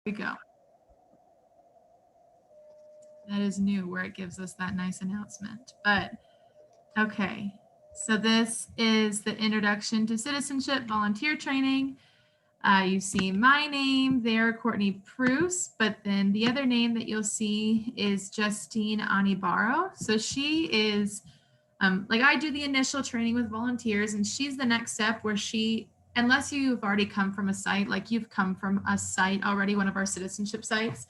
we go. That is new where it gives us that nice announcement. But okay, so this is the introduction to citizenship volunteer training. You see my name there, Courtney Pruce, but then the other name that you'll see is Justine Anibaro. So she is, like I do the initial training with volunteers, and she's the next step where she, unless you've already come from a site, like you've come from a site already, one of our citizenship sites,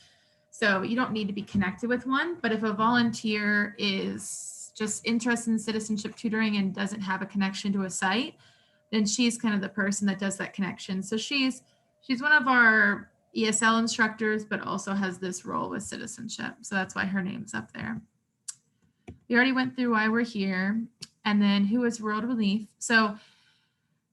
so you don't need to be connected with one. But if a volunteer is just interested in citizenship tutoring and doesn't have a connection to a site, then she's kind of the person that does that connection. So she's one of our ESL instructors, but also has this role with citizenship. So that's why her name's up there. We already went through why we're here, and then who is World Relief. So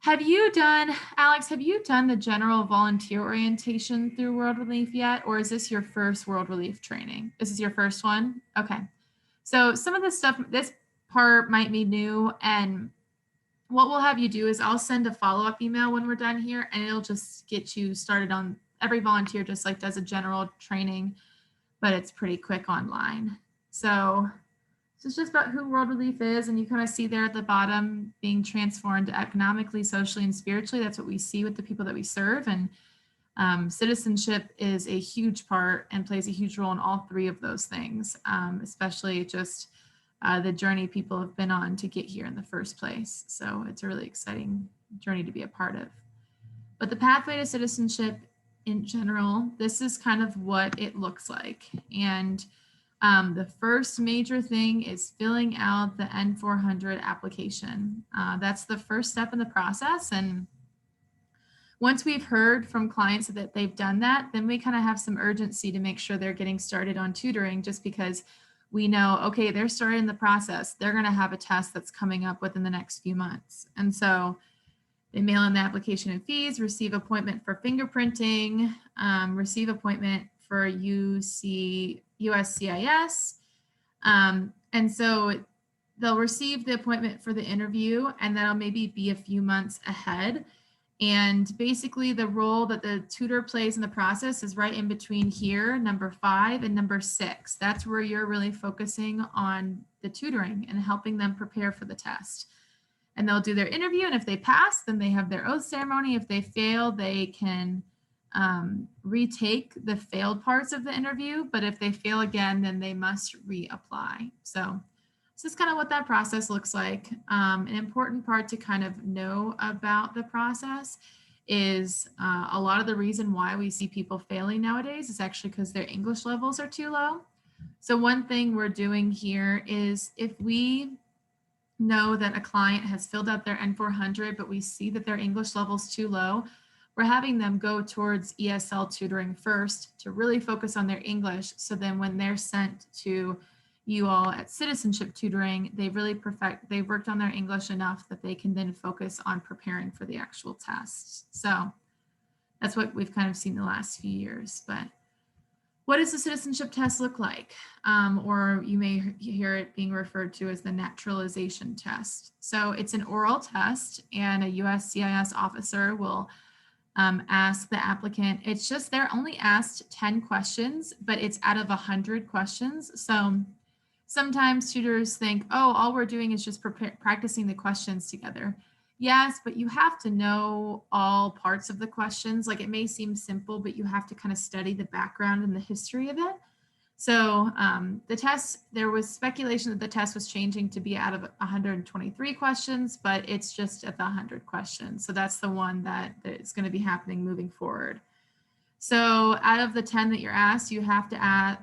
have you done, Alex, have you done the general volunteer orientation through World Relief yet? Or is this your first World Relief training? This is your first one? Okay. So some of this stuff, this part might be new, and what we'll have you do is I'll send a follow-up email when we're done here, and it'll just get you started on, every volunteer just like does a general training, but it's pretty quick online. So it's just about who World Relief is, and you kind of see there at the bottom, being transformed economically, socially, and spiritually. That's what we see with the people that we serve, and citizenship is a huge part and plays a huge role in all three of those things, especially just the journey people have been on to get here in the first place. So it's a really exciting journey to be a part of. But the pathway to citizenship in general, this is kind of what it looks like. And the first major thing is filling out the N400 application. That's the first step in the process. And once we've heard from clients that they've done that, then we kind of have some urgency to make sure they're getting started on tutoring, just because we know, okay, they're started in the process. They're going to have a test that's coming up within the next few months. And so they mail in the application and fees, receive appointment for fingerprinting, receive appointment for USCIS. And so they'll receive the appointment for the interview, and that'll maybe be a few months ahead. And basically the role that the tutor plays in the process is right in between here, number 5 and number 6. That's where you're really focusing on the tutoring and helping them prepare for the test. And they'll do their interview, and if they pass, then they have their oath ceremony. If they fail, they can retake the failed parts of the interview, but if they fail again, then they must reapply. So this is kind of what that process looks like. An important part to kind of know about the process is a lot of the reason why we see people failing nowadays is actually because their English levels are too low. So one thing we're doing here is, if we know that a client has filled out their N400, but we see that their English level's too low, we're having them go towards ESL tutoring first to really focus on their English. So then when they're sent to you all at citizenship tutoring, they've worked on their English enough that they can then focus on preparing for the actual tests. So that's what we've kind of seen the last few years. But what does the citizenship test look like? Or you may hear it being referred to as the naturalization test. So it's an oral test, and a USCIS officer will ask the applicant. It's just, they're only asked 10 questions, but it's out of 100 questions. So sometimes tutors think, oh, all we're doing is just practicing the questions together. Yes, but you have to know all parts of the questions. Like, it may seem simple, but you have to kind of study the background and the history of it. So the test, there was speculation that the test was changing to be out of 123 questions, but it's just at the 100 questions. So that's the one that is going to be happening moving forward. So out of the 10 that you're asked, you have to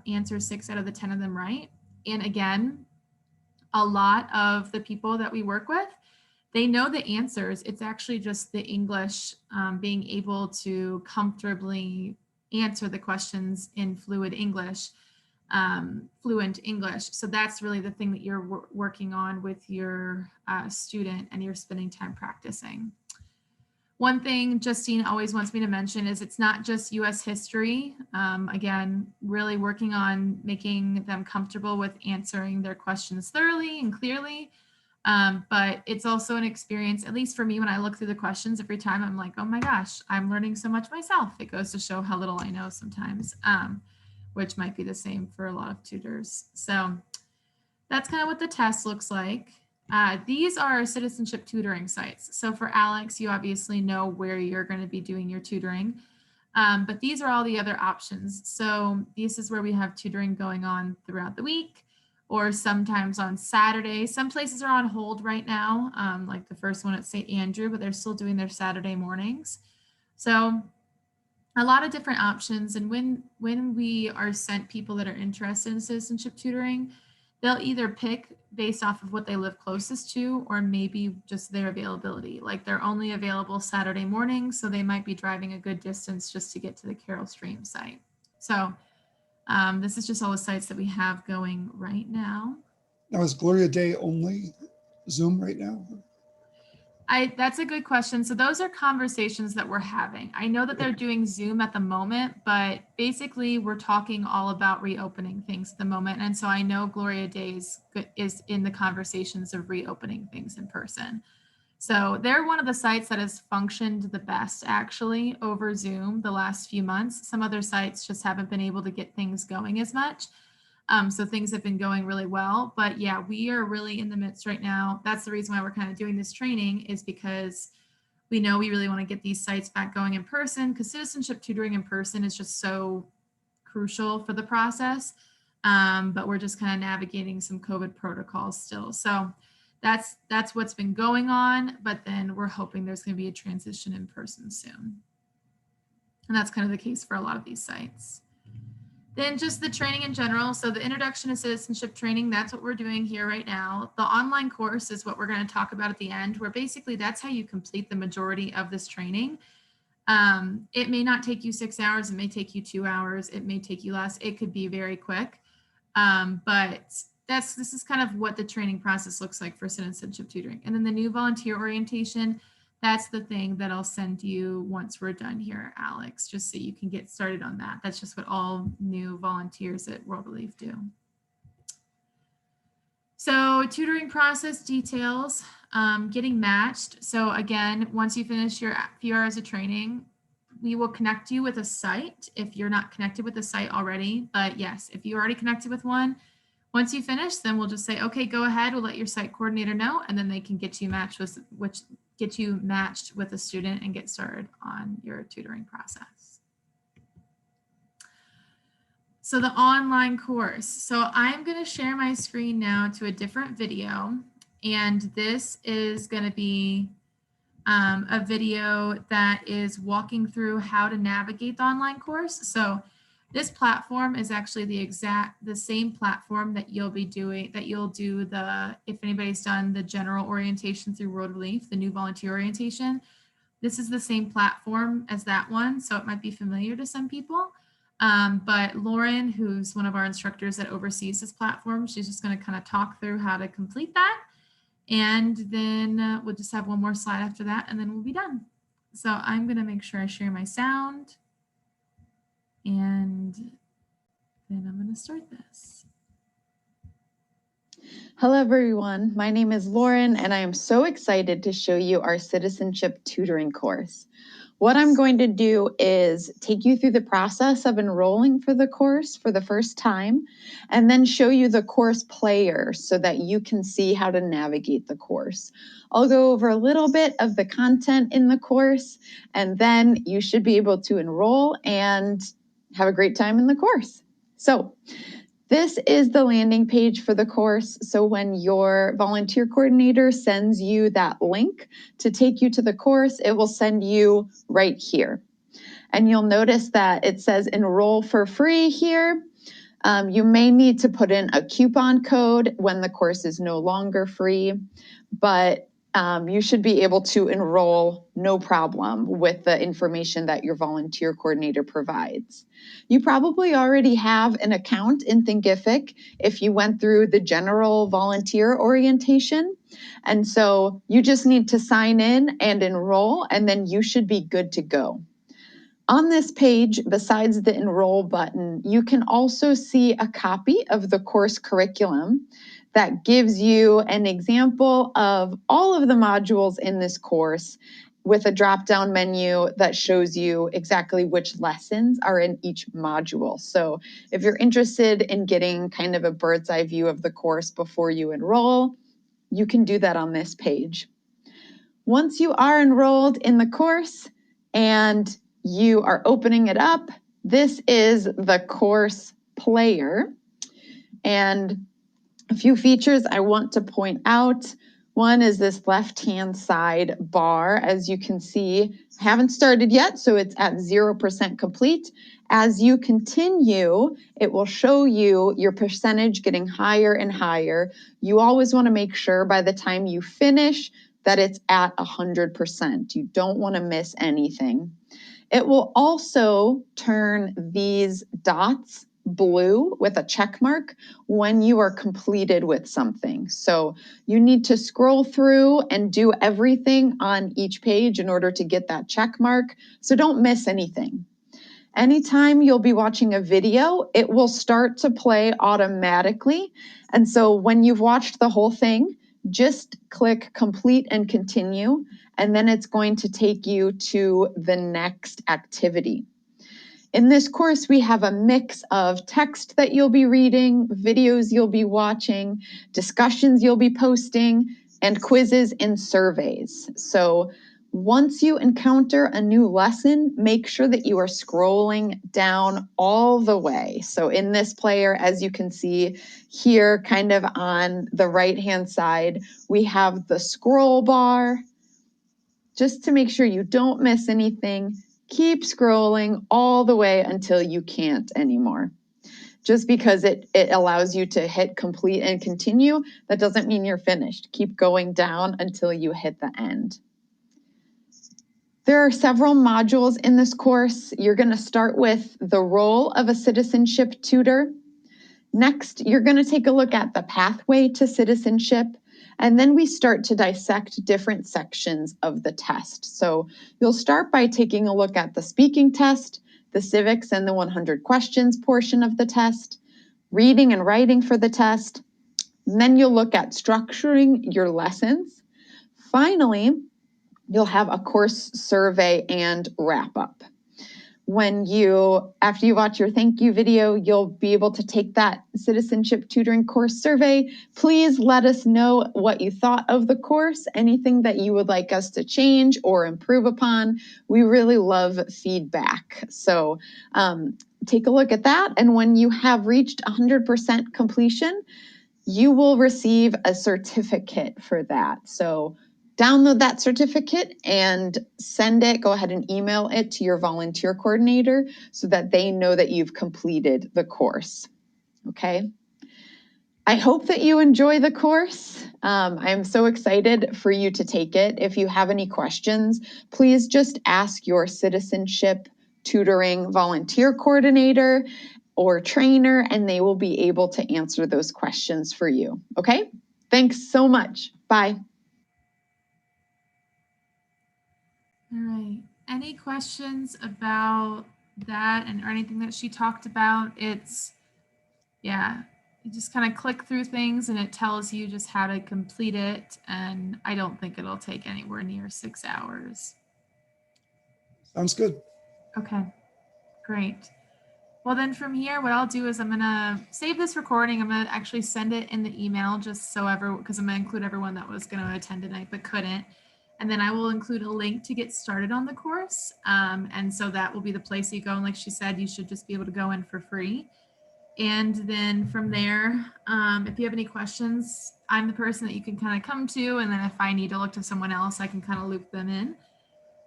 answer 6 out of the 10 of them right. And again, a lot of the people that we work with, they know the answers. It's actually just the English, being able to comfortably answer the questions in fluent English. So that's really the thing that you're working on with your student, and you're spending time practicing. One thing Justine always wants me to mention is it's not just US history. Again, really working on making them comfortable with answering their questions thoroughly and clearly. But it's also an experience, at least for me, when I look through the questions every time, I'm like, oh my gosh, I'm learning so much myself. It goes to show how little I know sometimes, which might be the same for a lot of tutors. So that's kind of what the test looks like. These are citizenship tutoring sites. So for Alex, you obviously know where you're going to be doing your tutoring. But these are all the other options. So this is where we have tutoring going on throughout the week or sometimes on Saturday. Some places are on hold right now, like the first one at St. Andrew, but they're still doing their Saturday mornings. So a lot of different options. And when we are sent people that are interested in citizenship tutoring, they'll either pick based off of what they live closest to, or maybe just their availability. Like they're only available Saturday mornings, so they might be driving a good distance just to get to the Carol Stream site. So this is just all the sites that we have going right now. Now, is Gloria Day only Zoom right now? That's a good question. So those are conversations that we're having. I know that they're doing Zoom at the moment, but basically we're talking all about reopening things at the moment. And so I know Gloria Day is in the conversations of reopening things in person. So they're one of the sites that has functioned the best actually over Zoom the last few months. Some other sites just haven't been able to get things going as much. So things have been going really well, but yeah, we are really in the midst right now. That's the reason why we're kind of doing this training, is because we know we really want to get these sites back going in person, because citizenship tutoring in person is just so crucial for the process. But we're just kind of navigating some COVID protocols still. So that's what's been going on, but then we're hoping there's going to be a transition in person soon. And that's kind of the case for a lot of these sites. Then just the training in general. So the introduction to citizenship training, that's what we're doing here right now. The online course is what we're going to talk about at the end, where basically that's how you complete the majority of this training. It may not take you 6 hours. It may take you 2 hours. It may take you less. It could be very quick. But this is kind of what the training process looks like for citizenship tutoring. And then the new volunteer orientation, that's the thing that I'll send you once we're done here, Alex, just so you can get started on that. That's just what all new volunteers at World Relief do. So tutoring process details, getting matched. So again, once you finish your few hours of training, we will connect you with a site if you're not connected with a site already. But yes, if you're already connected with one, once you finish, then we'll just say, okay, go ahead. We'll let your site coordinator know, and then they can get you matched with a student and get started on your tutoring process. So the online course. So I'm going to share my screen now to a different video, and this is going to be a video that is walking through how to navigate the online course. So this platform is actually the same platform that you'll do if anybody's done the general orientation through World Relief, the new volunteer orientation. This is the same platform as that one, so it might be familiar to some people. But Lauren, who's one of our instructors that oversees this platform, she's just going to kind of talk through how to complete that. And then we'll just have one more slide after that, and then we'll be done. So I'm going to make sure I share my sound. And then I'm going to start this. Hello, everyone. My name is Lauren, and I am so excited to show you our citizenship tutoring course. What I'm going to do is take you through the process of enrolling for the course for the first time, and then show you the course player so that you can see how to navigate the course. I'll go over a little bit of the content in the course, and then you should be able to enroll and have a great time in the course. So this is the landing page for the course. So when your volunteer coordinator sends you that link to take you to the course, it will send you right here. And you'll notice that it says enroll for free here. You may need to put in a coupon code when the course is no longer free, but you should be able to enroll no problem with the information that your volunteer coordinator provides. You probably already have an account in Thinkific if you went through the general volunteer orientation. And so you just need to sign in and enroll, and then you should be good to go. On this page, besides the enroll button, you can also see a copy of the course curriculum that gives you an example of all of the modules in this course with a drop-down menu that shows you exactly which lessons are in each module. So if you're interested in getting kind of a bird's eye view of the course before you enroll, you can do that on this page. Once you are enrolled in the course and you are opening it up, this is the course player. And a few features I want to point out. One is this left-hand side bar. As you can see, I haven't started yet, so it's at 0% complete. As you continue, it will show you your percentage getting higher and higher. You always want to make sure by the time you finish that it's at 100%. You don't want to miss anything. It will also turn these dots blue with a check mark when you are completed with something. So you need to scroll through and do everything on each page in order to get that check mark. So don't miss anything. Anytime you'll be watching a video, it will start to play automatically. And so when you've watched the whole thing, just click complete and continue, and then it's going to take you to the next activity. In this course, we have a mix of text that you'll be reading, videos you'll be watching, discussions you'll be posting, and quizzes and surveys. So once you encounter a new lesson, make sure that you are scrolling down all the way. So in this player, as you can see here, kind of on the right-hand side, we have the scroll bar. Just to make sure you don't miss anything, keep scrolling all the way until you can't anymore. Just because it allows you to hit complete and continue, that doesn't mean you're finished. Keep going down until you hit the end. There are several modules in this course. You're going to start with the role of a citizenship tutor. Next, you're going to take a look at the pathway to citizenship. And then we start to dissect different sections of the test. So you'll start by taking a look at the speaking test, the civics and the 100 questions portion of the test, reading and writing for the test. And then you'll look at structuring your lessons. Finally, you'll have a course survey and wrap up. After you watch your thank you video, you'll be able to take that citizenship tutoring course survey. Please let us know what you thought of the course, anything that you would like us to change or improve upon. We really love feedback. So take a look at that. And when you have reached 100% completion, you will receive a certificate for that. So download that certificate and send it, go ahead and email it to your volunteer coordinator so that they know that you've completed the course, okay? I hope that you enjoy the course. I'm so excited for you to take it. If you have any questions, please just ask your citizenship tutoring volunteer coordinator or trainer, and they will be able to answer those questions for you, okay? Thanks so much. Bye. All right. Any questions about that or anything that she talked about? You just kind of click through things and it tells you just how to complete it. And I don't think it'll take anywhere near 6 hours. Sounds good. Okay, great. Well, then from here, what I'll do is I'm going to save this recording. I'm going to actually send it in the email just so because I'm going to include everyone that was going to attend tonight but couldn't. And then I will include a link to get started on the course. And so that will be the place you go. And like she said, you should just be able to go in for free. And then from there, if you have any questions, I'm the person that you can kind of come to. And then if I need to look to someone else, I can kind of loop them in.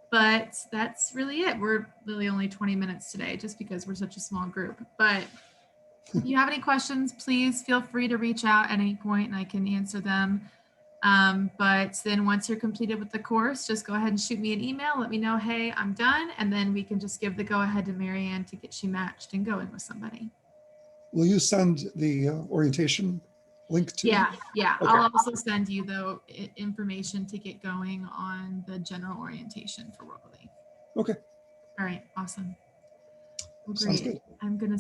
But that's really it. We're really only 20 minutes today just because we're such a small group. But if you have any questions, please feel free to reach out at any point and I can answer them. But then once you're completed with the course, just go ahead and shoot me an email. Let me know, hey, I'm done. And then we can just give the go ahead to Marianne to get you matched and going with somebody. Will you send the orientation link to? Yeah. Okay. I'll also send you the information to get going on the general orientation for World Relief. Okay. All right. Awesome. Well, Sounds great. good. I'm going to